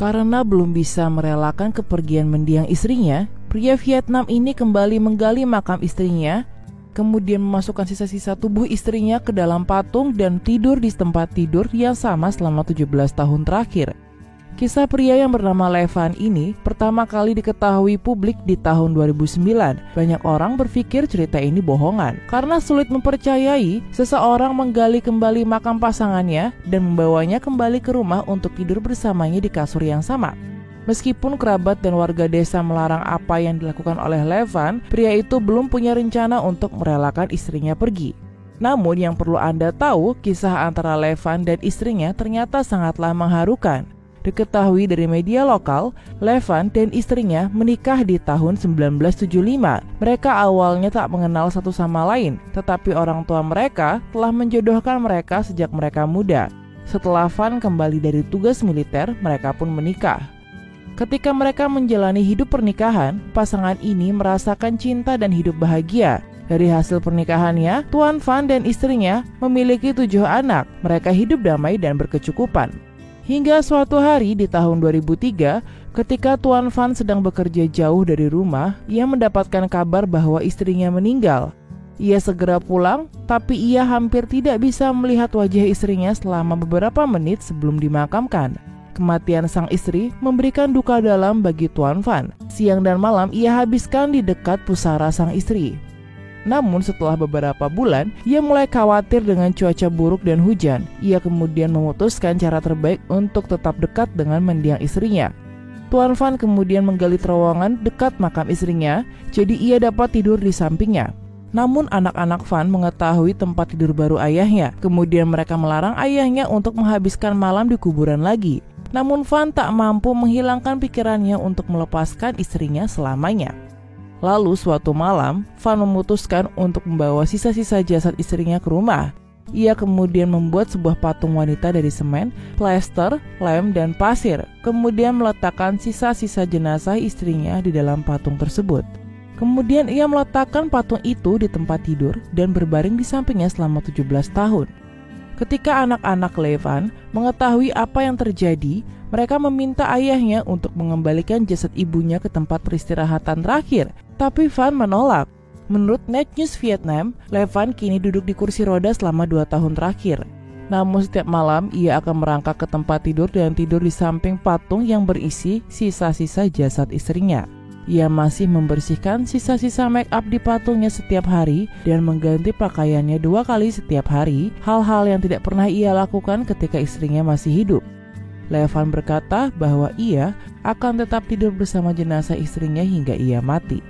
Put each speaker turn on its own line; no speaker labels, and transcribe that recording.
Karena belum bisa merelakan kepergian mendiang istrinya, pria Vietnam ini kembali menggali makam istrinya, kemudian memasukkan sisa-sisa tubuh istrinya ke dalam patung dan tidur di tempat tidur yang sama selama 17 tahun terakhir. Kisah pria yang bernama Levan ini pertama kali diketahui publik di tahun 2009. Banyak orang berpikir cerita ini bohongan karena sulit mempercayai seseorang menggali kembali makam pasangannya dan membawanya kembali ke rumah untuk tidur bersamanya di kasur yang sama. Meskipun kerabat dan warga desa melarang apa yang dilakukan oleh Levan, pria itu belum punya rencana untuk merelakan istrinya pergi. Namun yang perlu Anda tahu, kisah antara Levan dan istrinya ternyata sangatlah mengharukan. Diketahui dari media lokal, Levan dan istrinya menikah di tahun 1975. Mereka awalnya tak mengenal satu sama lain, tetapi orang tua mereka telah menjodohkan mereka sejak mereka muda. Setelah Van kembali dari tugas militer, mereka pun menikah. Ketika mereka menjalani hidup pernikahan, pasangan ini merasakan cinta dan hidup bahagia. Dari hasil pernikahannya, Tuan Van dan istrinya memiliki 7 anak. Mereka hidup damai dan berkecukupan. Hingga suatu hari di tahun 2003, ketika Tuan Van sedang bekerja jauh dari rumah, ia mendapatkan kabar bahwa istrinya meninggal. Ia segera pulang, tapi ia hampir tidak bisa melihat wajah istrinya selama beberapa menit sebelum dimakamkan. Kematian sang istri memberikan duka dalam bagi Tuan Van. Siang dan malam ia habiskan di dekat pusara sang istri. Namun setelah beberapa bulan, ia mulai khawatir dengan cuaca buruk dan hujan. Ia kemudian memutuskan cara terbaik untuk tetap dekat dengan mendiang istrinya. Tuan Van kemudian menggali terowongan dekat makam istrinya, jadi ia dapat tidur di sampingnya. Namun anak-anak Van mengetahui tempat tidur baru ayahnya. Kemudian mereka melarang ayahnya untuk menghabiskan malam di kuburan lagi. Namun Van tak mampu menghilangkan pikirannya untuk melepaskan istrinya selamanya. Lalu suatu malam, Van memutuskan untuk membawa sisa-sisa jasad istrinya ke rumah. Ia kemudian membuat sebuah patung wanita dari semen, plester, lem, dan pasir. Kemudian meletakkan sisa-sisa jenazah istrinya di dalam patung tersebut. Kemudian ia meletakkan patung itu di tempat tidur dan berbaring di sampingnya selama 17 tahun. Ketika anak-anak Levan mengetahui apa yang terjadi, mereka meminta ayahnya untuk mengembalikan jasad ibunya ke tempat peristirahatan terakhir. Tapi Van menolak. Menurut Net News Vietnam, Levan kini duduk di kursi roda selama 2 tahun terakhir. Namun setiap malam ia akan merangkak ke tempat tidur dan tidur di samping patung yang berisi sisa-sisa jasad istrinya. Ia masih membersihkan sisa-sisa make up di patungnya setiap hari dan mengganti pakaiannya 2 kali setiap hari, hal-hal yang tidak pernah ia lakukan ketika istrinya masih hidup. Levan berkata bahwa ia akan tetap tidur bersama jenazah istrinya hingga ia mati.